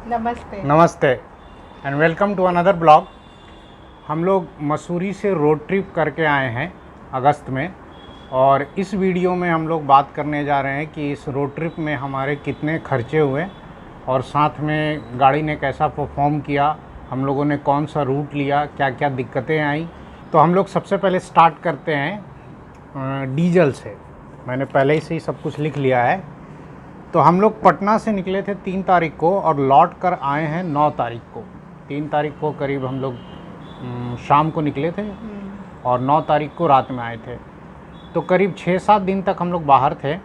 नमस्ते। नमस्ते and welcome to another blog. हम लोग मसूरी से रोड ट्रिप करके आए हैं अगस्त में, और इस वीडियो में हम लोग बात करने जा रहे हैं कि इस रोड ट्रिप में हमारे कितने खर्चे हुए और साथ में गाड़ी ने कैसा परफॉर्म किया, हम लोगों ने कौन सा रूट लिया, क्या क्या दिक्कतें आई। तो हम लोग सबसे पहले स्टार्ट करते हैं डीजल से। मैंने पहले ही से ही सब कुछ लिख लिया है। तो हम लोग पटना से निकले थे 3 तारीख को और लौट कर आए हैं 9 तारीख को। 3 तारीख को करीब हम लोग शाम को निकले थे और 9 तारीख को रात में आए थे। तो करीब 6-7 दिन तक हम लोग बाहर थे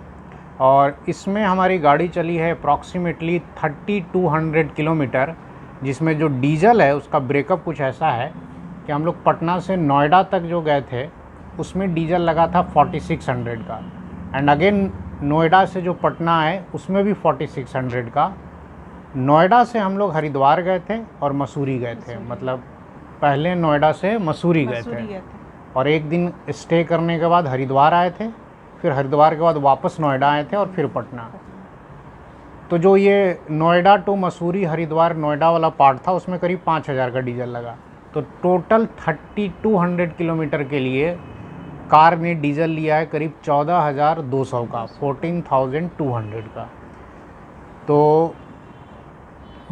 और इसमें हमारी गाड़ी चली है अप्रॉक्सीमेटली 3200 किलोमीटर, जिसमें जो डीजल है उसका ब्रेकअप कुछ ऐसा है कि हम लोग पटना से नोएडा तक जो गए थे उसमें डीजल लगा था 4600 का, एंड अगेन नोएडा से जो पटना है उसमें भी 4600 का। नोएडा से हम लोग हरिद्वार गए थे और मसूरी गए थे, मतलब पहले नोएडा से मसूरी गए थे और एक दिन स्टे करने के बाद हरिद्वार आए थे, फिर हरिद्वार के बाद वापस नोएडा आए थे और फिर पटना। तो जो ये नोएडा टू मसूरी हरिद्वार नोएडा वाला पार्ट था उसमें करीब 5000 का डीजल लगा। तो टोटल 3200 किलोमीटर के लिए कार ने डीजल लिया है करीब 14,200 का, 14,200 का। तो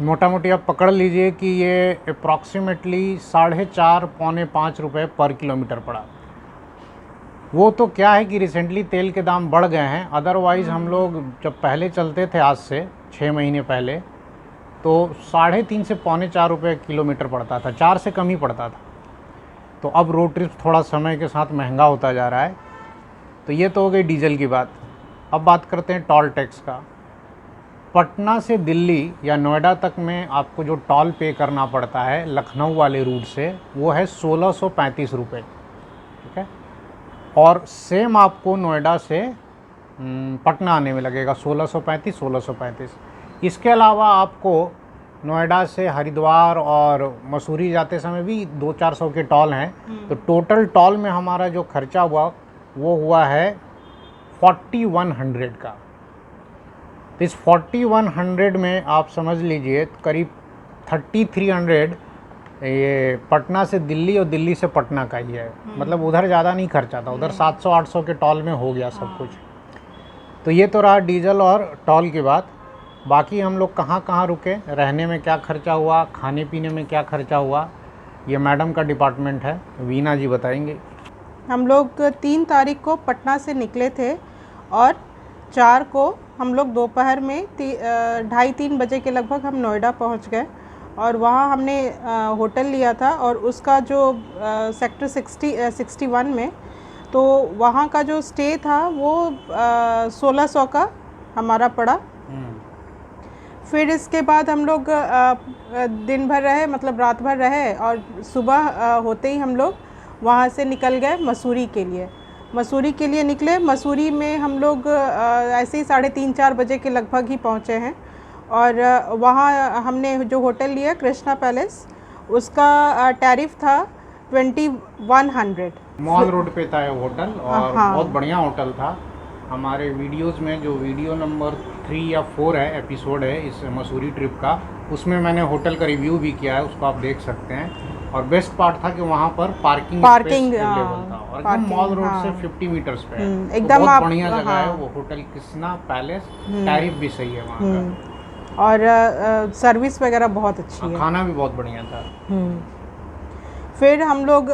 मोटा मोटी आप पकड़ लीजिए कि ये अप्रॉक्सीमेटली 4.5-5 रुपये पर किलोमीटर पड़ा। वो तो क्या है कि रिसेंटली तेल के दाम बढ़ गए हैं, अदरवाइज़ हम लोग जब पहले चलते थे आज से 6 महीने पहले तो 3.5 से 4.25 रुपये किलोमीटर पड़ता था, 4 से कम ही पड़ता था। तो अब रोड ट्रिप थोड़ा समय के साथ महंगा होता जा रहा है। तो ये तो हो गई डीजल की बात। अब बात करते हैं टोल टैक्स का। पटना से दिल्ली या नोएडा तक में आपको जो टोल पे करना पड़ता है लखनऊ वाले रूट से, वो है 1635 रुपये, ठीक है। और सेम आपको नोएडा से पटना आने में लगेगा 1635। इसके अलावा आपको नोएडा से हरिद्वार और मसूरी जाते समय भी 200-400 के टोल हैं। तो टोटल टोल में हमारा जो खर्चा हुआ वो हुआ है 4100 का। तो इस 4100 में आप समझ लीजिए करीब 3300 ये पटना से दिल्ली और दिल्ली से पटना का ही है। मतलब उधर ज़्यादा नहीं खर्चा था, उधर 700-800 के टोल में हो गया सब कुछ। तो ये तो रहा डीजल और टोल की बात। बाकी हम लोग कहाँ कहाँ रुके, रहने में क्या खर्चा हुआ, खाने पीने में क्या खर्चा हुआ, ये मैडम का डिपार्टमेंट है, वीना जी बताएंगे। हम लोग 3 तारीख को पटना से निकले थे और 4 को हम लोग दोपहर में 2:30-3 बजे के लगभग हम नोएडा पहुंच गए और वहाँ हमने होटल लिया था। और उसका जो सेक्टर 61 में, तो वहाँ का जो स्टे था वो 1600 का हमारा पड़ा। फिर इसके बाद हम लोग दिन भर रहे, मतलब रात भर रहे, और सुबह होते ही हम लोग वहाँ से निकल गए मसूरी के लिए। मसूरी के लिए निकले। मसूरी में हम लोग ऐसे ही 3:30-4 बजे के लगभग ही पहुँचे हैं। और वहाँ हमने जो होटल लिया कृष्णा पैलेस, उसका टैरिफ था 2100। मॉल रोड पे था ये होटल और बहुत बढ़िया होटल था। हमारे वीडियोस में जो वीडियो नंबर 3 या 4 है एपिसोड है इस मसूरी ट्रिप का, उसमें मैंने होटल का रिव्यू भी किया है, उसको आप देख सकते हैं। और बेस्ट पार्ट था कि वहाँ पर पार्किंग अवेलेबल था और एकदम मॉल रोड से 50 मीटर्स पे है। एकदम तो बहुत बढ़िया जगह है वो होटल कृष्णा पैलेस। टैरिफ भी सही है वहाँ का और सर्विस वगैरह बहुत अच्छी है, खाना भी बहुत बढ़िया था। फिर हम लोग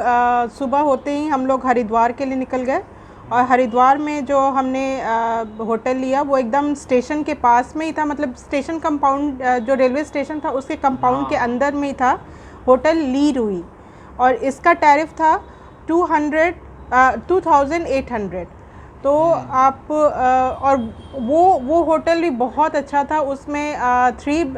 सुबह होते ही हम लोग हरिद्वार के लिए निकल गए। और हरिद्वार में जो हमने होटल लिया वो एकदम स्टेशन के पास में ही था, मतलब स्टेशन कंपाउंड, जो रेलवे स्टेशन था उसके कंपाउंड के अंदर में ही था होटल ली रुई। और इसका टैरिफ था 2800। तो आप और वो होटल भी बहुत अच्छा था। उसमें 3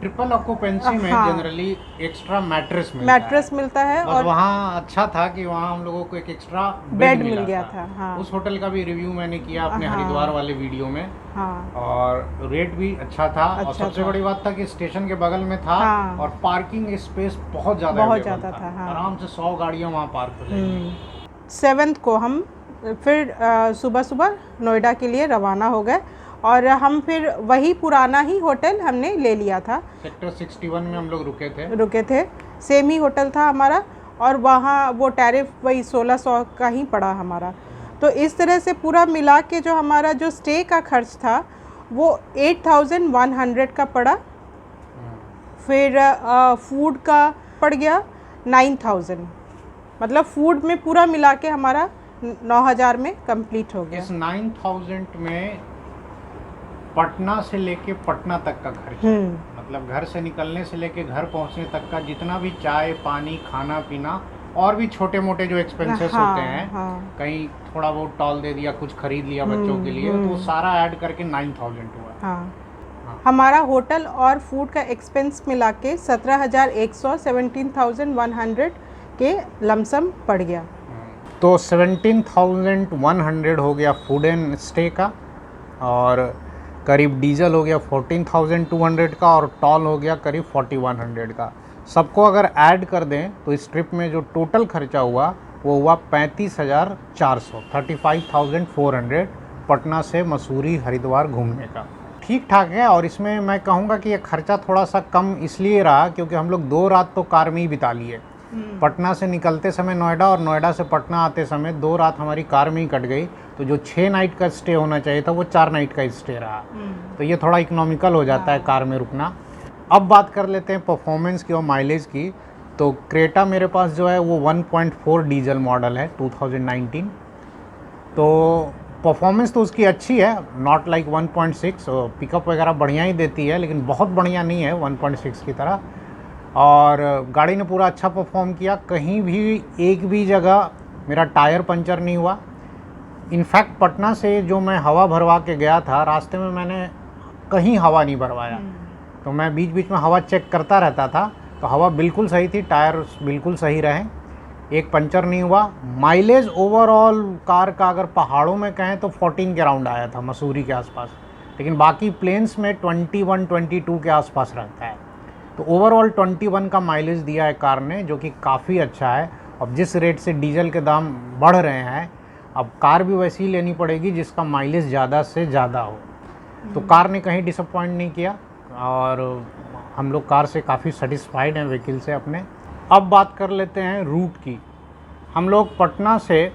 ट्रिपल ऑक्यूपेंसी में जनरली एक्स्ट्रा मैट्रेस मिलता है। और वहाँ अच्छा था कि वहाँ हम लोगों को एक एक्स्ट्रा बेड मिल गया था। हाँ। उस होटल का भी रिव्यू मैंने किया अपने हरिद्वार वाले वीडियो में। और रेट भी अच्छा था। और सबसे बड़ी बात था कि स्टेशन के बगल में था और पार्किंग स्पेस बहुत ज़्यादा था। आराम से 100 गाड़ियाँ वहाँ पार्क हो जाएंगी। 7 को हम फिर सुबह नोएडा के लिए रवाना हो गए। और हम फिर वही पुराना ही होटल हमने ले लिया था। सेक्टर 61 में हम लोग रुके थे। सेम ही होटल था हमारा, और वहाँ वो टैरिफ वही 1600 का ही पड़ा हमारा। तो इस तरह से पूरा मिला के जो हमारा जो स्टे का खर्च था वो 8100 का पड़ा। फिर फूड का पड़ गया 9000, मतलब फूड में पूरा मिला के हमारा 9000 में कंप्लीट हो गया। इस 9000 में पटना से लेके पटना तक का खर्च, मतलब घर से निकलने से लेके घर पहुंचने तक का जितना भी चाय पानी खाना पीना और भी छोटे मोटे जो एक्सपेंसेस होते हैं, कहीं थोड़ा बहुत टॉल दे दिया, कुछ खरीद लिया बच्चों के लिए, तो सारा ऐड करके 9000 हुआ। हमारा होटल और फूड का एक्सपेंस मिला के 17100 17,100 के लमसम पड़ गया। तो 17,100 हो गया फूड एंड स्टे का, और करीब डीजल हो गया 14,200 का, और टॉल हो गया करीब 4100 का। सबको अगर ऐड कर दें तो इस ट्रिप में जो टोटल खर्चा हुआ वो हुआ 35,400, 35,400 पटना से मसूरी हरिद्वार घूमने का। ठीक ठाक है। और इसमें मैं कहूँगा कि ये खर्चा थोड़ा सा कम इसलिए रहा क्योंकि हम लोग 2 रात तो कार में ही बिता लिए। पटना से निकलते समय नोएडा और नोएडा से पटना आते समय 2 रात हमारी कार में ही कट गई। तो जो 6 नाइट का स्टे होना चाहिए था वो 4 नाइट का स्टे रहा। तो ये थोड़ा इकोनॉमिकल हो जाता है कार में रुकना। अब बात कर लेते हैं परफॉर्मेंस की और माइलेज की। तो क्रेटा मेरे पास जो है वो 1.4 डीजल मॉडल है 2019। तो परफॉर्मेंस तो उसकी अच्छी है, नॉट लाइक 1.6, पिकअप वगैरह बढ़िया ही देती है, लेकिन बहुत बढ़िया नहीं है 1.6 की तरह। और गाड़ी ने पूरा अच्छा परफॉर्म किया, कहीं भी एक भी जगह मेरा टायर पंचर नहीं हुआ। इनफैक्ट पटना से जो मैं हवा भरवा के गया था, रास्ते में मैंने कहीं हवा नहीं भरवाया। तो मैं बीच बीच में हवा चेक करता रहता था, तो हवा बिल्कुल सही थी, टायर बिल्कुल सही रहे, एक पंचर नहीं हुआ। माइलेज ओवरऑल कार का अगर पहाड़ों में कहें तो 14 के राउंड आया था मसूरी के आसपास, लेकिन बाकी प्लेन्स में 21-22 के आसपास रहता है। तो ओवरऑल 21 का माइलेज दिया है कार ने, जो कि काफ़ी अच्छा है। अब जिस रेट से डीजल के दाम बढ़ रहे हैं, अब कार भी वैसी ही लेनी पड़ेगी जिसका माइलेज ज़्यादा से ज़्यादा हो। तो कार ने कहीं डिसअपॉइंट नहीं किया और हम लोग कार से काफ़ी सेटिस्फाइड हैं व्हीकल से अपने। अब बात कर लेते हैं रूट की। हम लोग पटना से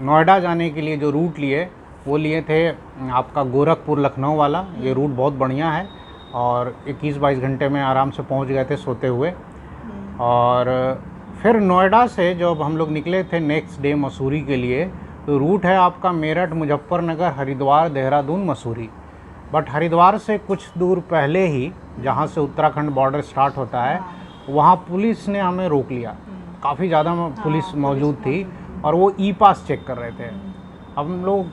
नोएडा जाने के लिए जो रूट लिए वो लिए थे आपका गोरखपुर लखनऊ वाला। ये रूट बहुत बढ़िया है और 21-22 घंटे में आराम से पहुंच गए थे सोते हुए। और फिर नोएडा से जब हम लोग निकले थे नेक्स्ट डे मसूरी के लिए, तो रूट है आपका मेरठ मुजफ्फरनगर हरिद्वार देहरादून मसूरी। बट हरिद्वार से कुछ दूर पहले ही जहाँ से उत्तराखंड बॉर्डर स्टार्ट होता है, वहाँ पुलिस ने हमें रोक लिया। काफ़ी ज़्यादा पुलिस मौजूद थी और वो ई पास चेक कर रहे थे। अब हम लोग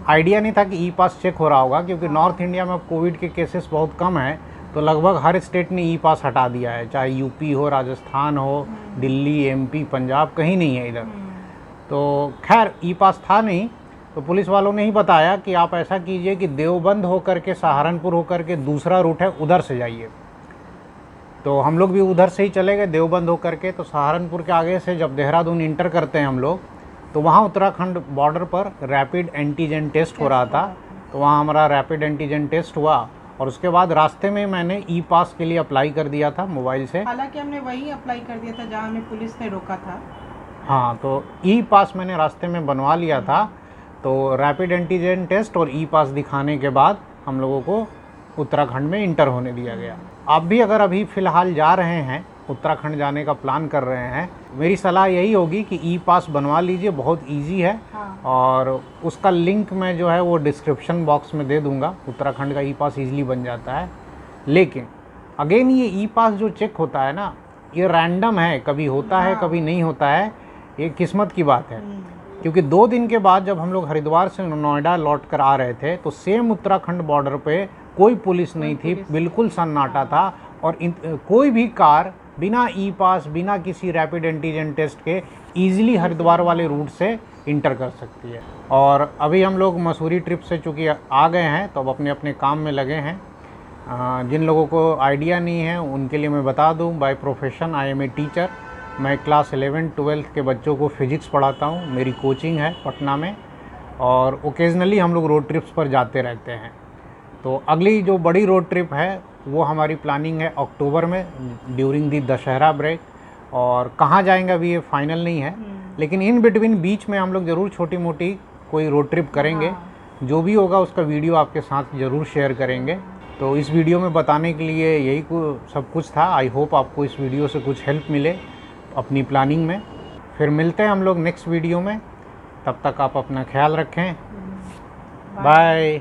आइडिया नहीं था कि ई पास चेक हो रहा होगा, क्योंकि नॉर्थ इंडिया में अब कोविड के केसेस बहुत कम हैं, तो लगभग हर स्टेट ने ई पास हटा दिया है, चाहे यूपी हो, राजस्थान हो, दिल्ली, एमपी, पंजाब, कहीं नहीं है इधर। तो खैर ई पास था नहीं, तो पुलिस वालों ने ही बताया कि आप ऐसा कीजिए कि देवबंद होकर के सहारनपुर होकर के दूसरा रूट है उधर से जाइए। तो हम लोग भी उधर से ही चले गए देवबंद होकर के। तो सहारनपुर के आगे से जब देहरादून इंटर करते हैं हम लोग, तो वहाँ उत्तराखंड बॉर्डर पर रैपिड एंटीजन टेस्ट हो रहा था। तो वहाँ हमारा रैपिड एंटीजन टेस्ट हुआ और उसके बाद रास्ते में मैंने ई पास के लिए अप्लाई कर दिया था मोबाइल से। हालांकि हमने वही अप्लाई कर दिया था जहाँ हमें पुलिस ने रोका था। हाँ, तो ई पास मैंने रास्ते में बनवा लिया था। तो रैपिड एंटीजन टेस्ट और ई पास दिखाने के बाद हम लोगों को उत्तराखंड में इंटर होने दिया गया। आप भी अगर अभी फ़िलहाल जा रहे हैं, उत्तराखंड जाने का प्लान कर रहे हैं, मेरी सलाह यही होगी कि ई पास बनवा लीजिए, बहुत इजी है। और उसका लिंक मैं जो है वो डिस्क्रिप्शन बॉक्स में दे दूंगा। उत्तराखंड का ई पास ईजिली बन जाता है। लेकिन अगेन ये ई पास जो चेक होता है ना, ये रैंडम है, कभी होता है कभी नहीं होता है, ये किस्मत की बात है। क्योंकि 2 दिन के बाद जब हम लोग हरिद्वार से नोएडा लौट कर आ रहे थे, तो सेम उत्तराखंड बॉर्डर पे कोई पुलिस नहीं थी, बिल्कुल सन्नाटा था। और कोई भी कार बिना ई पास, बिना किसी रैपिड एंटीजन टेस्ट के ईजिली हरिद्वार वाले रूट से इंटर कर सकती है। और अभी हम लोग मसूरी ट्रिप से चूँकि आ गए हैं, तो अब अपने अपने काम में लगे हैं। जिन लोगों को आइडिया नहीं है उनके लिए मैं बता दूं, by profession I am a teacher. मैं क्लास 11-12 के बच्चों को फिजिक्स पढ़ाता हूं। मेरी कोचिंग है पटना में। और ओकेजनली हम लोग रोड ट्रिप्स पर जाते रहते हैं। तो अगली जो बड़ी रोड ट्रिप है वो हमारी प्लानिंग है अक्टूबर में ड्यूरिंग दी दशहरा ब्रेक, और कहाँ जाएंगे अभी ये फाइनल नहीं है, लेकिन इन बिटवीन बीच में हम लोग ज़रूर छोटी मोटी कोई रोड ट्रिप करेंगे। जो भी होगा उसका वीडियो आपके साथ ज़रूर शेयर करेंगे। तो इस वीडियो में बताने के लिए यही सब कुछ था। आई होप आपको इस वीडियो से कुछ हेल्प मिले अपनी प्लानिंग में। फिर मिलते हैं हम लोग नेक्स्ट वीडियो में, तब तक आप अपना ख्याल रखें। बाय।